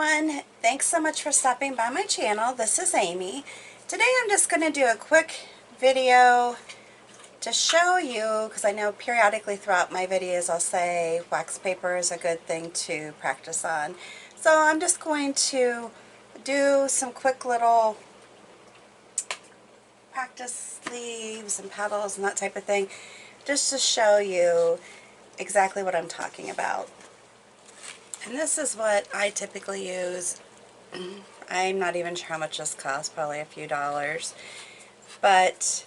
everyone, thanks so much for stopping by my channel. This is Amy. Today I'm just going to do a quick video to show you, because I know periodically throughout my videos I'll say wax paper is a good thing to practice on. So I'm just going to do some quick little practice leaves and petals and that type of thing, just to show you exactly what I'm talking about. And this is what I typically use. I'm not even sure how much this costs, probably a few dollars. But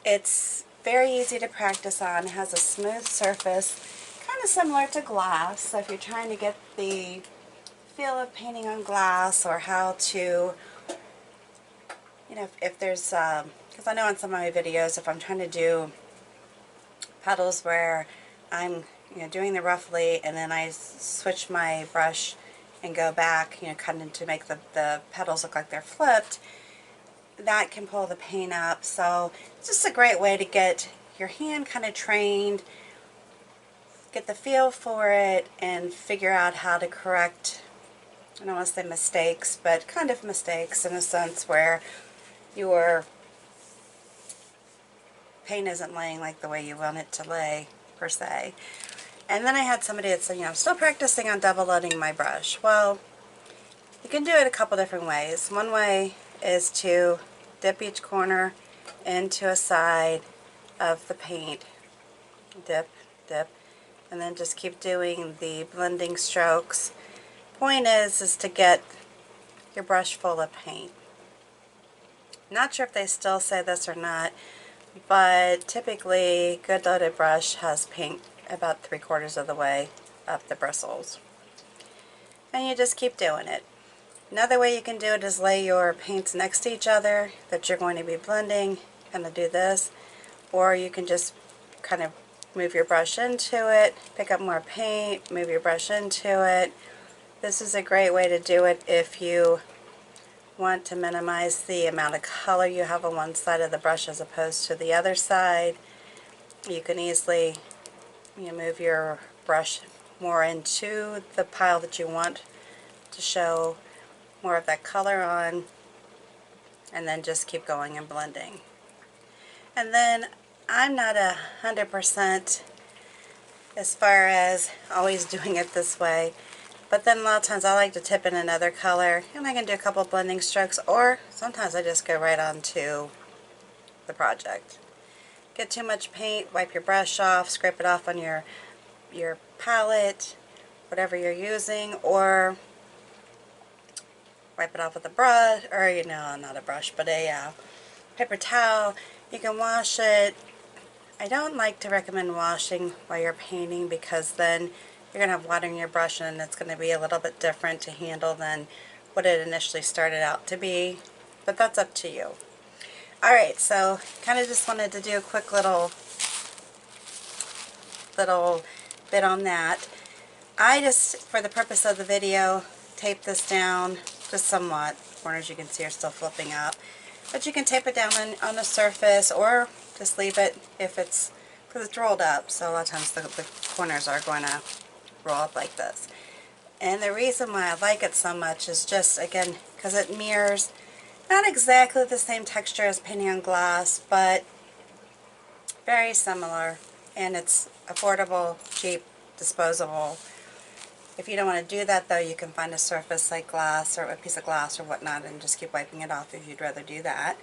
it's very easy to practice on. It has a smooth surface, kind of similar to glass. So if you're trying to get the feel of painting on glass, or how to, you know, if there's, because I know in some of my videos, if I'm trying to do petals where I'm doing the roughly, and then I switch my brush and go back, cutting to make the petals look like they're flipped, that can pull the paint up. So it's just a great way to get your hand kind of trained, get the feel for it, and figure out how to correct, I don't want to say mistakes, but kind of mistakes in a sense where your paint isn't laying like the way you want it to lay, per se. And then I had somebody that said, I'm still practicing on double loading my brush. Well, you can do it a couple different ways. One way is to dip each corner into a side of the paint. Dip, dip, and then just keep doing the blending strokes. Point is to get your brush full of paint. Not sure if they still say this or not, but typically good loaded brush has paint about 3/4 of the way up the bristles. And you just keep doing it. Another way you can do it is lay your paints next to each other that you're going to be blending, kind of do this, or you can just kind of move your brush into it, pick up more paint, move your brush into it. This is a great way to do it if you want to minimize the amount of color you have on one side of the brush as opposed to the other side. You can easily move your brush more into the pile that you want to show more of that color on, and then just keep going and blending. And then I'm not 100% as far as always doing it this way, but then a lot of times I like to tip in another color, and I can do a couple blending strokes, or sometimes I just go right on to the project. Get too much paint, wipe your brush off, scrape it off on your palette, whatever you're using, or wipe it off with a brush, or not a brush, but a paper towel. You can wash it. I don't like to recommend washing while you're painting, because then you're going to have water in your brush and it's going to be a little bit different to handle than what it initially started out to be, but that's up to you. Alright, so kind of just wanted to do a quick little bit on that. I just, for the purpose of the video, tape this down just somewhat. Corners you can see are still flipping up, but you can tape it down on the surface, or just leave it if it's, because it's rolled up, so a lot of times the corners are going to roll up like this. And the reason why I like it so much is just, again, because it mirrors not exactly the same texture as painting on glass, but very similar, and it's affordable, cheap, disposable. If you don't want to do that though, you can find a surface like glass, or a piece of glass or whatnot, and just keep wiping it off if you'd rather do that.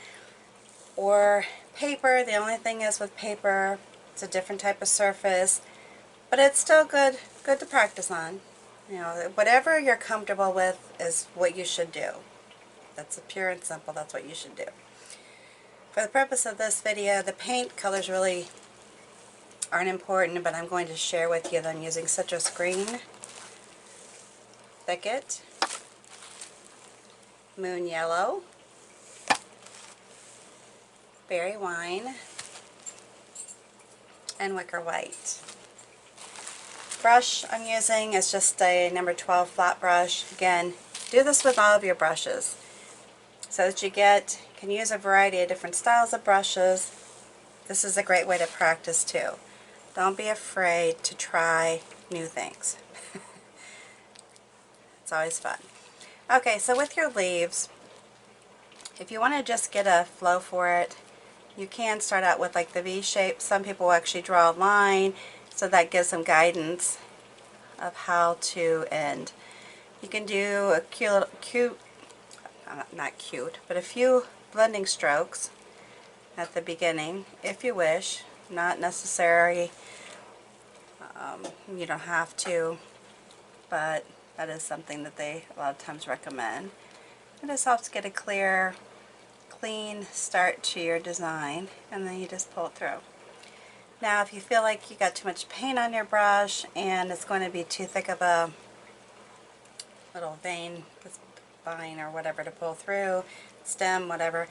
Or paper. The only thing is with paper, it's a different type of surface, but it's still good to practice on. Whatever you're comfortable with is what you should do. That's pure and simple. That's what you should do. For the purpose of this video, the paint colors really aren't important, but I'm going to share with you that I'm using citrus green, Thicket, moon yellow, berry wine, and wicker white. Brush I'm using is just a number 12 flat brush. Again, do this with all of your brushes so that you can use a variety of different styles of brushes. This is a great way to practice too. Don't be afraid to try new things. That's always fun. Okay, so with your leaves, if you want to just get a flow for it, you can start out with like the V shape. Some people will actually draw a line, so that gives them guidance of how to end. You can do a not cute, but a few blending strokes at the beginning if you wish. Not necessary. You don't have to, but that is something that they a lot of times recommend. It just helps get a clean start to your design, and then you just pull it through. Now if you feel like you got too much paint on your brush and it's going to be too thick of a little vine or whatever to pull through, stem, whatever,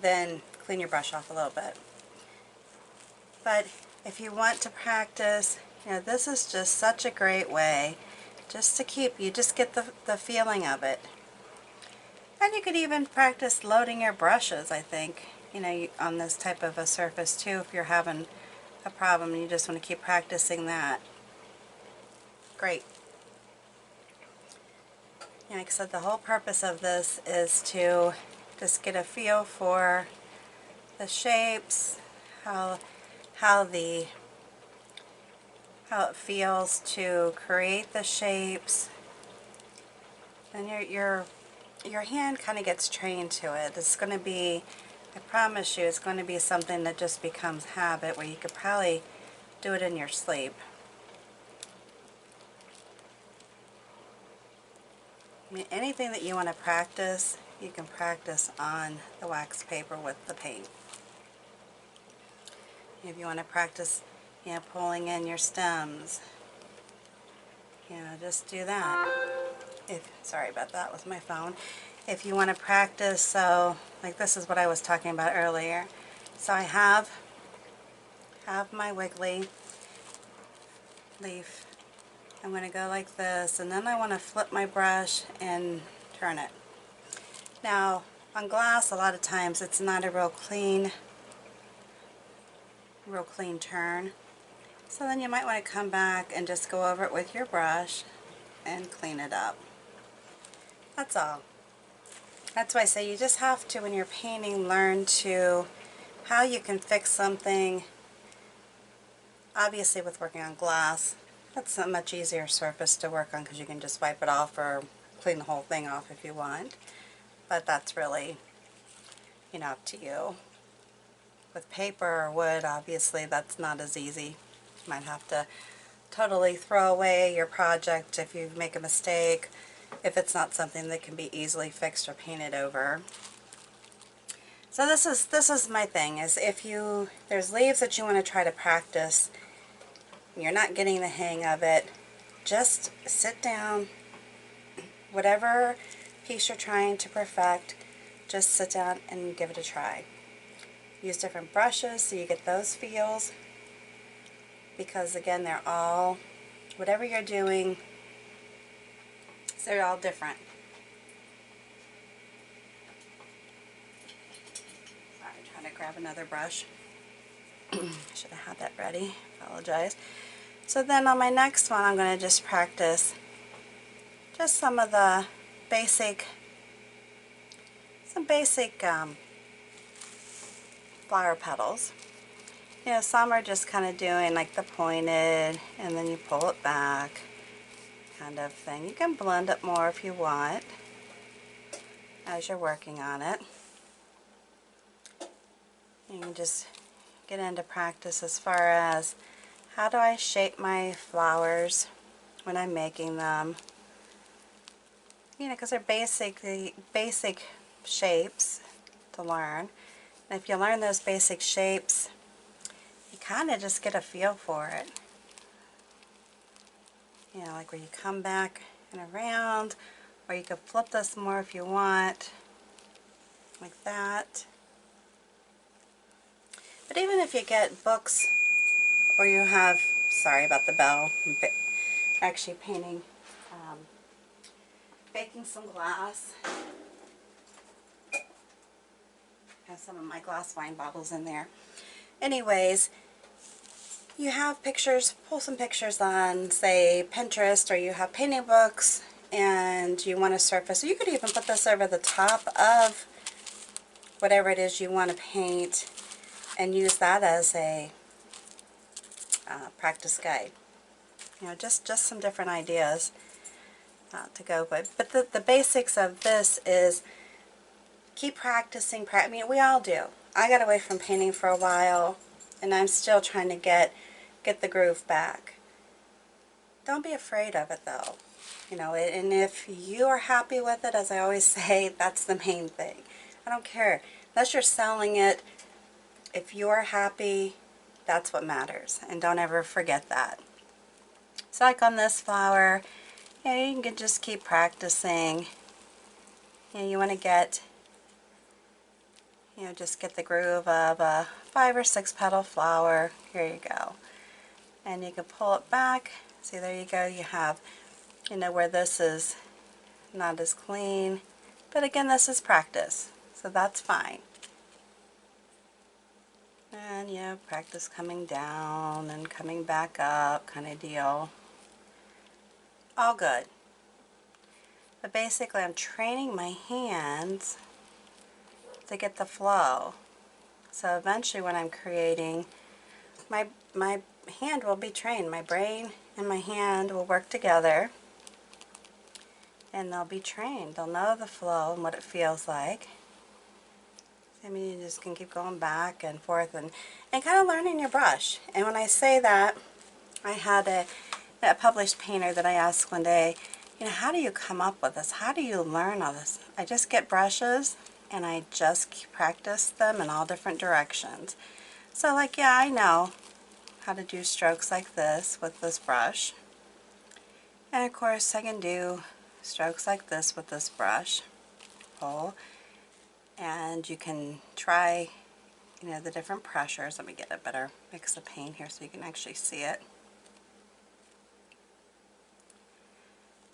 then clean your brush off a little bit. But if you want to practice, you know, this is just such a great way just to keep, you just get the feeling of it. And you could even practice loading your brushes, I think, you know, on this type of a surface too, if you're having a problem and you just want to keep practicing that. Great. You know, like I said, the whole purpose of this is to just get a feel for the shapes, how it feels to create the shapes, and your hand kind of gets trained to it. It's going to be, I promise you, it's going to be something that just becomes habit, where you could probably do it in your sleep. I mean, anything that you want to practice, you can practice on the wax paper with the paint. If you want to practice, you know, pulling in your stems, you know, just do that. Sorry about that with my phone. If you want to practice, so like this is what I was talking about earlier. So I have my wiggly leaf. I'm going to go like this, and then I want to flip my brush and turn it. Now on glass, a lot of times it's not a real clean turn. So then you might want to come back and just go over it with your brush and clean it up. That's all. That's why I say you just have to, when you're painting, learn to how you can fix something. Obviously with working on glass, that's a much easier surface to work on because you can just wipe it off or clean the whole thing off if you want. But that's really, you know, up to you. With paper or wood, obviously that's not as easy. You might have to totally throw away your project if you make a mistake, if it's not something that can be easily fixed or painted over. So this is my thing, is if there's leaves that you want to try to practice, you're not getting the hang of it, just sit down, whatever piece you're trying to perfect, just sit down and give it a try. Use different brushes so you get those feels, because again, they're all, whatever you're doing, they're all different. Sorry, I'm trying to grab another brush. Should have had that ready. Apologize. So then on my next one, I'm going to just practice just some of the basic flower petals. You know, some are just kind of doing like the pointed, and then you pull it back kind of thing. You can blend it more if you want as you're working on it. You can just get into practice as far as how do I shape my flowers when I'm making them. You know, because they're basic shapes to learn. And if you learn those basic shapes, you kind of just get a feel for it. You know, like where you come back and around, or you could flip this more if you want, like that. But even if you get books, or you have, sorry about the bell, I'm actually painting, baking some glass. I have some of my glass wine bottles in there. Anyways, you have pictures, pull some pictures on, say, Pinterest, or you have painting books, and you want to surface, you could even put this over the top of whatever it is you want to paint and use that as a practice guide. You know, just some different ideas to go with. But the basics of this is keep practicing. I mean, we all do. I got away from painting for a while, and I'm still trying to get the groove back. Don't be afraid of it, though. You know, and if you are happy with it, as I always say, that's the main thing. I don't care. Unless you're selling it, if you're happy, that's what matters. And don't ever forget that. So like on this flower, you know, you can just keep practicing. You know, you want to get, you know, just get the groove of a 5 or 6 petal flower. Here you go. And you can pull it back. See, there you go. You have, you know, where this is not as clean. But again, this is practice, so that's fine. And, you know, practice coming down and coming back up kind of deal. All good. But basically, I'm training my hands to get the flow. So eventually when I'm creating, my hand will be trained. My brain and my hand will work together, and they'll be trained. They'll know the flow and what it feels like. I mean, you just can keep going back and forth and kind of learning your brush. And when I say that, I had a published painter that I asked one day, you know, how do you come up with this? How do you learn all this? I just get brushes and I just practice them in all different directions. So like, yeah, I know how to do strokes like this with this brush. And of course I can do strokes like this with this brush. Pull. And you can try, you know, the different pressures. Let me get a better mix of paint here so you can actually see it.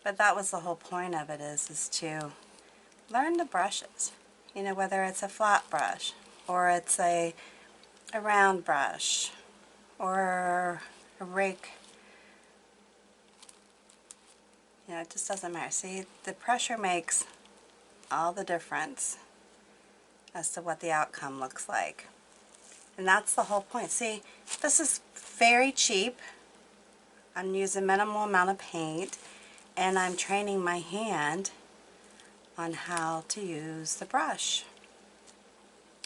But that was the whole point of it, is to learn the brushes. You know, whether it's a flat brush or it's a round brush or a rake. You know, it just doesn't matter. See, the pressure makes all the difference as to what the outcome looks like. And that's the whole point. See, this is very cheap. I'm using minimal amount of paint, and I'm training my hand on how to use the brush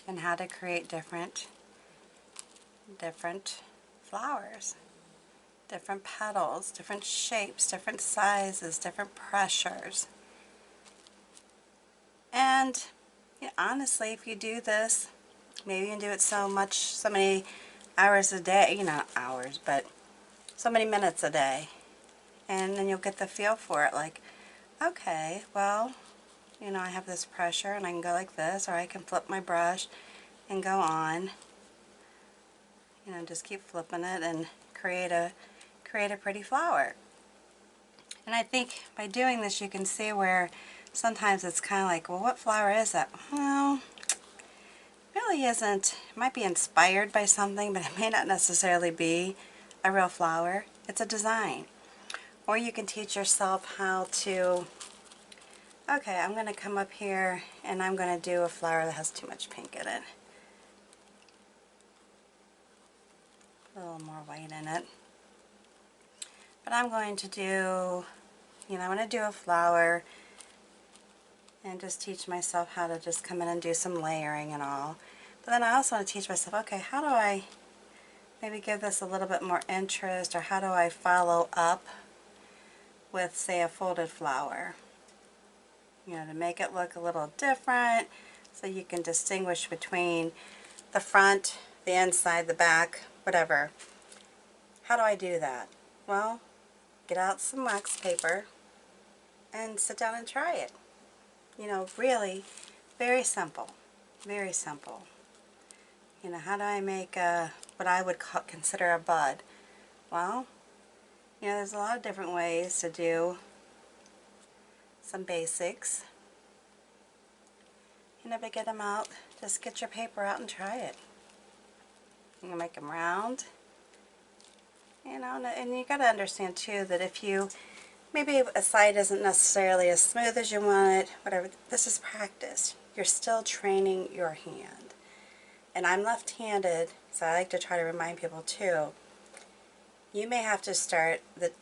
and how to create different flowers, different petals, different shapes, different sizes, different pressures. And yeah, honestly, if you do this, maybe you can do it so many hours a day, you know, not hours, but so many minutes a day. And then you'll get the feel for it, like, okay, well, you know, I have this pressure and I can go like this, or I can flip my brush and go on. You know, just keep flipping it and create a pretty flower. And I think by doing this you can see where sometimes it's kind of like, well, what flower is that? Well, really isn't. It might be inspired by something, but it may not necessarily be a real flower. It's a design. Or you can teach yourself how to, okay, I'm going to come up here and I'm going to do a flower that has too much pink in it. A little more white in it. But I'm going to do, you know, I'm going to do a flower and just teach myself how to just come in and do some layering and all. But then I also want to teach myself, okay, how do I maybe give this a little bit more interest, or how do I follow up with, say, a folded flower? You know, to make it look a little different so you can distinguish between the front, the inside, the back, whatever. How do I do that? Well, get out some wax paper and sit down and try it. You know, really very simple. Very simple. You know, how do I make what I would consider a bud? Well, you know, there's a lot of different ways to do some basics. You never get them out, just get your paper out and try it. You can make them round. You know, and you got to understand too that if you maybe a side isn't necessarily as smooth as you want it, whatever. This is practice. You're still training your hand. And I'm left-handed, so I like to try to remind people too, you may have to start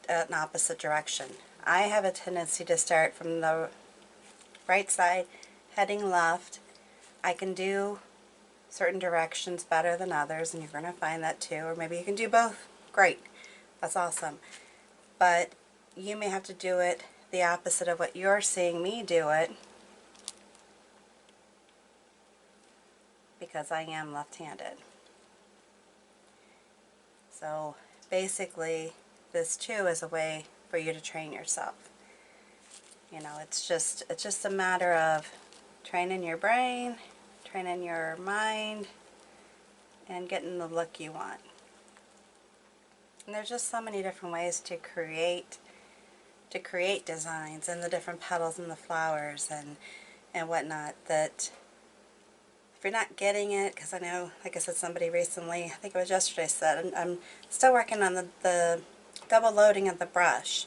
an opposite direction. I have a tendency to start from the right side, heading left. I can do certain directions better than others, and you're going to find that too. Or maybe you can do both. Great. That's awesome. But you may have to do it the opposite of what you're seeing me do it, because I am left-handed. So basically, this too is a way for you to train yourself. You know, it's just a matter of training your brain, training your mind, and getting the look you want. And there's just so many different ways to create designs, and the different petals and the flowers and whatnot, that if you're not getting it, because I know, like I said, somebody recently, I think it was yesterday, said, I'm still working on the double loading of the brush.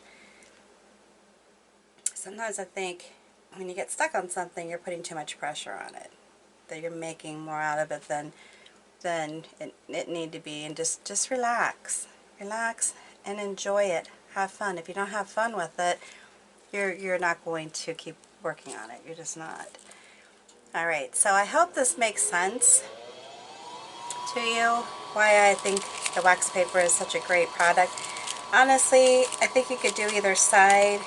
Sometimes I think when you get stuck on something, you're putting too much pressure on it, that you're making more out of it than it need to be, and just relax and enjoy it. Have fun. If you don't have fun with it, you're not going to keep working on it. You're just not. Alright, so I hope this makes sense to you, why I think the wax paper is such a great product. Honestly, I think you could do either side.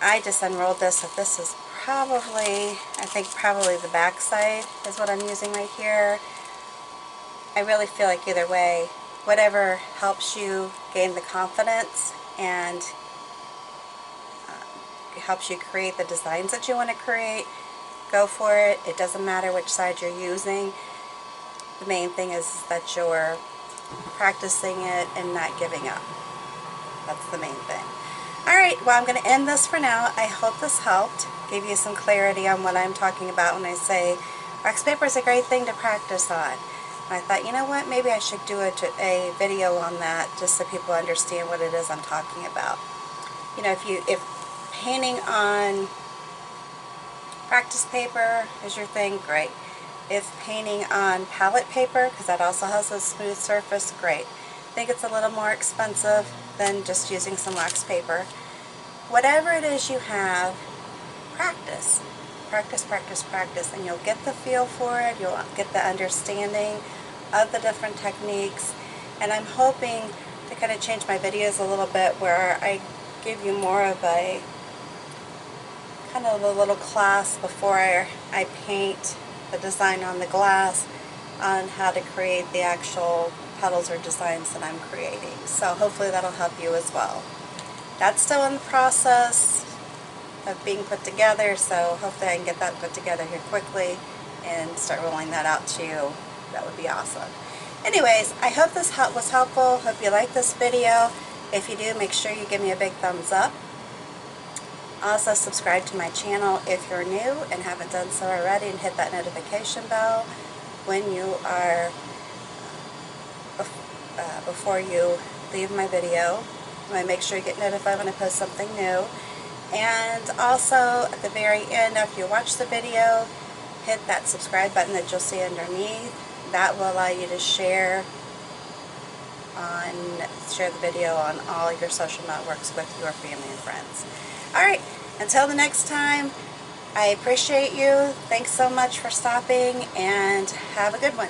I just unrolled this, so this is probably, I think probably the back side is what I'm using right here. I really feel like either way, whatever helps you gain the confidence and helps you create the designs that you want to create, go for it. It doesn't matter which side you're using. The main thing is that you're practicing it and not giving up. That's the main thing. Alright, well, I'm going to end this for now. I hope this helped, give you some clarity on what I'm talking about when I say wax paper is a great thing to practice on. And I thought, you know what, maybe I should do a video on that just so people understand what it is I'm talking about. You know, if painting on practice paper is your thing, great. If painting on palette paper, because that also has a smooth surface, great. I think it's a little more expensive than just using some wax paper. Whatever it is you have, practice. Practice, practice, practice, and you'll get the feel for it, you'll get the understanding of the different techniques. And I'm hoping to kind of change my videos a little bit where I give you more of a kind of a little class before I paint the design on the glass on how to create the actual petals or designs that I'm creating. So hopefully that'll help you as well. That's still in the process of being put together, so hopefully I can get that put together here quickly and start rolling that out to you. That would be awesome. Anyways, I hope this was helpful. Hope you like this video. If you do, make sure you give me a big thumbs up. Also, subscribe to my channel if you're new and haven't done so already, and hit that notification bell when you are before you leave my video. Make sure you get notified when I post something new. And also, at the very end, after you watch the video, hit that subscribe button that you'll see underneath. That will allow you to share the video on all your social networks with your family and friends. Alright, until the next time, I appreciate you. Thanks so much for stopping, and have a good one.